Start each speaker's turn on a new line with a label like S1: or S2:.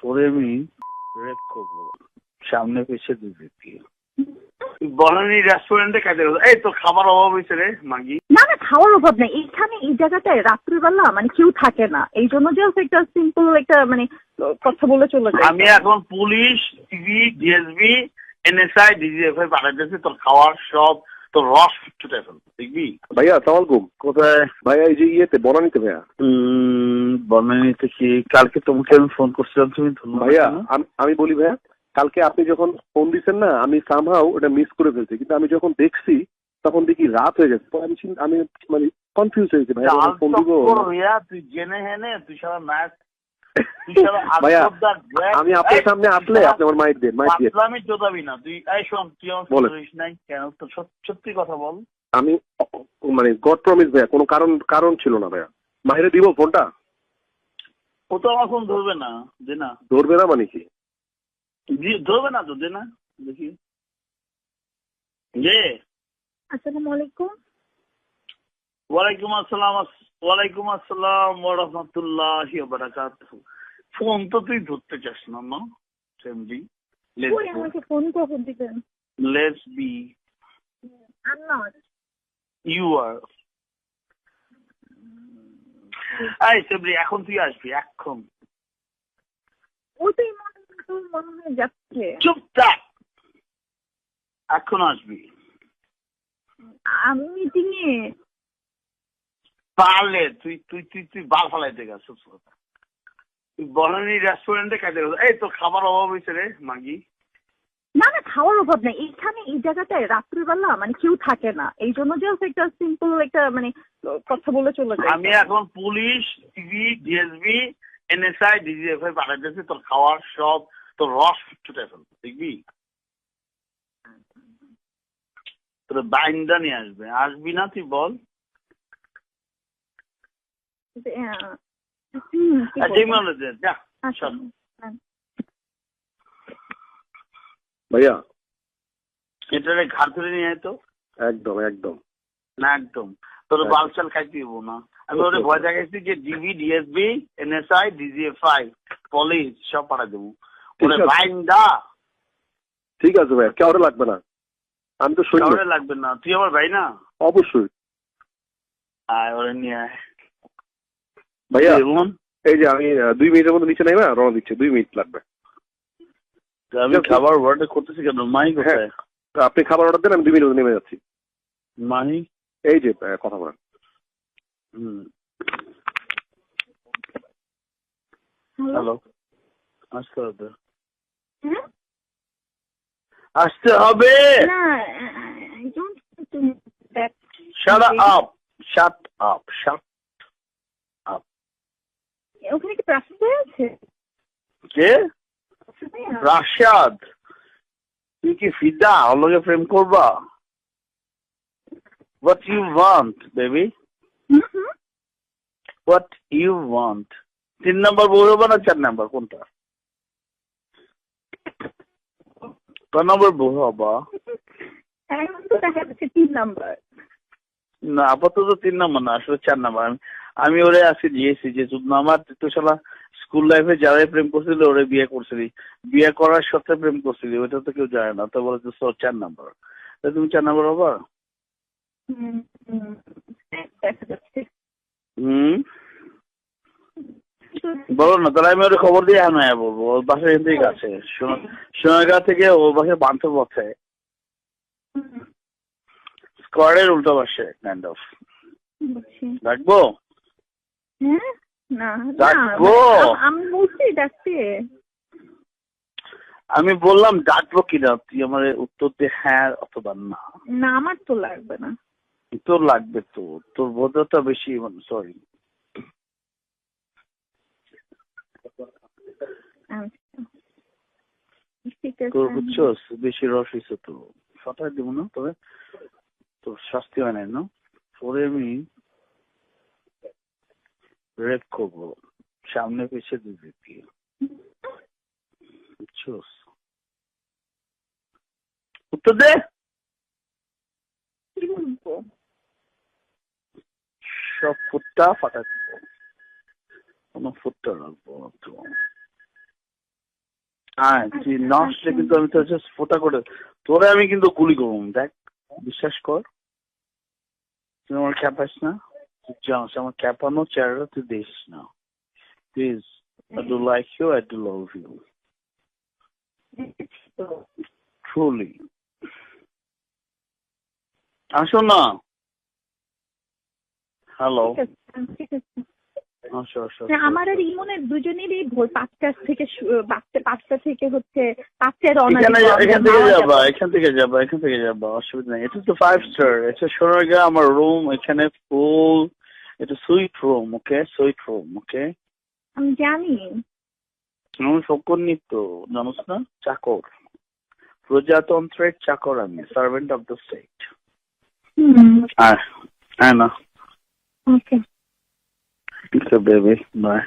S1: পরে আমি রেপ করবো সামনে পেছে দিদি। বনানী রেস্টুরেন্টে খাইতে গেল, এই তো খাবার অভাব হয়েছে রে মাগি।
S2: না না, খাওয়ার অভাব নেই এইখানে, এই জায়গাটায় রাত্রিবেলা মানে কেউ থাকে না, এই জন্য জাস্ট একটা সিম্পল একটা মানে কথা বলে চলে যায়।
S1: আমি এখন police, TV, DSB, NSI, DGFI পাঠাইতেছি তোর খাওয়ার সব তোর রস ছুটে ফেল, দেখবি।
S3: ভাইয়া আসসালামু আলাইকুম।
S1: কোথায়
S3: ভাইয়া এই যে ইয়েতে বনানীতে ভাইয়া।
S1: বনানীতে কি? কালকে তোমাকে আমি ফোন করছিলাম, তুমি
S3: ভাইয়া আমি বলি ভাইয়া, কালকে আপনি যখন ফোন দিচ্ছেন না, আমি সামহাও ওটা মিস করে ফেলছি, কিন্তু আমি যখন দেখছি তখন দেখি রাত হয়ে গেছে। আমি মানে কনফিউজ হয়েছি ভাইয়া, ফোন দিব।
S1: তুই জেনে হেনে তুই সারা ম্যাচ
S3: ভাইয়া আমি আপনার সামনে আসলে আপনি আমার মাইক দেন, মাইক দিয়ে
S1: আমি চোদাবি না তুই। এই শোন, তুই আমার ফোন করিস নাই কেন? তো সত্যি কথা বল।
S3: আমি মানে গড প্রমিস ভাইয়া, কোনো কারণ ছিল না ভাইয়া। বাইরে দিব ফোনটা?
S1: ও তো আমার ফোন ধরবে না, দে না।
S3: ধরবে না মানে কি?
S1: ধরবে না তো, দে না দেখি। যে
S2: আসসালামু আলাইকুম।
S1: ওয়ালাইকুম আসসালাম। ওয়ালাইকুম আসসালাম ওয়া রাহমাতুল্লাহি ওয়া বারাকাতুহু। ফোন তো তুই ধরতে চাস না, না সেমডি।
S2: কই আমাকে ফোন কখন দিবেন?
S1: Let's be.
S2: I'm not.
S1: You are. এই সেমডি, এখন তুই আসবি এখন।
S2: ওইটাই মনে হয় যাচ্ছে।
S1: চুপ থাক, এখন আসবি।
S2: আমি মিটিং এ।
S1: পারলে তুই তুই তুই তুই বাল ফালাইতে গেছিস। তুই বনানী রেস্টুরেন্টে খাইতে গেল, এই তো খাবার অভাব হয়েছে রে মাগি।
S2: না না, খাওয়ার অভাব নেই এইখানে, এই জায়গাটায় রাত্রিবেলা মানে কেউ থাকে না, এই জন্য জাস্ট একটা সিম্পল একটা মানে কথা বলে চলে যায়।
S1: আমি এখন police, TV, DSB, NSI, DGFI পাঠাইতেছি তোর খাওয়ার সব তোর রস ছুটে ফেল, দেখবি। তোর বাইন্দা নিয়ে আসবে, আসবি না তুই বল।
S3: ভাইয়া
S1: এটা ঘাট ধরে নিয়ে আয় তো।
S3: একদম একদম
S1: না একদম তোর বালচাল খাইতে দিব না। আমি ওরে ভয় দেখাইছি যে DB, DSB, NSI, DGFI, police সব পাঠা দেবো। ওরে বাইন্দা।
S3: ঠিক আছে ভাইয়া, কেউ লাগবে না, আমি তো সৈন্য।
S1: লাগবে না, তুই আমার ভাই না।
S3: অবশ্যই।
S1: আয় ওরে নিয়ে আয়
S3: ভাইয়া। এই যে আমি 2 মিনিটের মধ্যে নিচে নাইবা, রওনা দিচ্ছে, 2 মিনিট লাগবে।
S1: আমি খাবার অর্ডার করতেছি কেন? মাহি কোথায়?
S3: আপনি খাবার অর্ডার দেন, আমি 2 মিনিটের মধ্যে নেমে যাচ্ছি।
S1: মাহি
S3: এই যে কথা বলেন।
S1: হ্যালো, আসতে হবে, আসতে হবে। Shut up, shut up, shut up.
S2: ওখানে কি প্রাসাদ আছে?
S1: কে? রাশাদ। তুই কি ফিদা ওর প্রেম করবা? What you want, baby? What you want? 3 নম্বর বউ হবে না 4 নম্বর, কোনটা? 4 নম্বর বউ হবা?
S2: এখন তো দেখা যাচ্ছে 3 নম্বর।
S1: না আপাতত 3 নম্বর না, আসলে 4 নম্বর। আমি ওরে আজকে দিয়েছি যে আমার তো শালা স্কুল লাইফে যারাই প্রেম করছিল ওরে বিয়ে করছিলি, বিয়ে করার সত্ত্বে প্রেম করছিলি, ওইটা তো কেউ জানে না। তো বলে যে 4 নম্বর, তুমি 4 নম্বর হবা? বলো না, তাহলে আমি ওর খবর দিয়ে আনায় বলবো। ওর বাসা এখান থেকে আছে, সোনারগাঁ থেকে ওর বাসায় বান্ধব পথে, স্কোয়ারের উল্টো পাশে কাইন্ড অফ। রাখবো?
S2: আমি বলছি ডাকতে।
S1: আমি বললাম ডাকবো কিনা, তুই আমার উত্তর দে হ্যাঁ অথবা না।
S2: না আমার তো লাগবে না।
S1: তোর লাগবে তো, তোর বোধটা বেশি, সরি। তোর বুঝছস বেশি রস হয়েছে তো, সটাই দেবো না, তবে তোর শাস্তি হয় নাই না। পরে আমি রেপ করবো সামনে পেছে দিদি, বুঝছস? উত্তর দে। সব ফুটটা ফাটা দিব, কোনো ফুটটা রাখবো না তো। হ্যাঁ তুই নষ্ট কিন্তু আমি তো জাস্ট ফোটা করে তোরে আমি কিন্তু গুলি করবো দেখ বিশ্বাস কর তুই আমার ক্যাপাস না তুই জানিস আমার ক্যাপানো চেহারাটা তুই দেখিস না please I do like you, I do love you. Truly. আসো না হ্যালো
S2: ঠিক আছে।
S1: আসো আসো
S2: হ্যাঁ, আমার আর ইমনের দুজনেরই ভোর 5টা থেকে হচ্ছে 5টায় রওনা
S1: এখানে
S2: দিব আমরা,
S1: এখান থেকে
S2: মাওয়া
S1: যাবা
S2: যাবো।
S1: এখান থেকে যাবা অসুবিধা নেই এটা তো 5 স্টার এটা সোনারগাঁ আমার রুম এখানে ফুল এটা সুইট রুম ওকে সুইট রুম ওকে
S2: আমি জানি।
S1: আমি ফকর নিত্য জানোস না চাকর প্রজাতন্ত্রের চাকর আমি সার্ভেন্ট অফ দ্য স্টেট হ্যাঁ হ্যাঁ না
S2: ওকে।
S1: Baby bye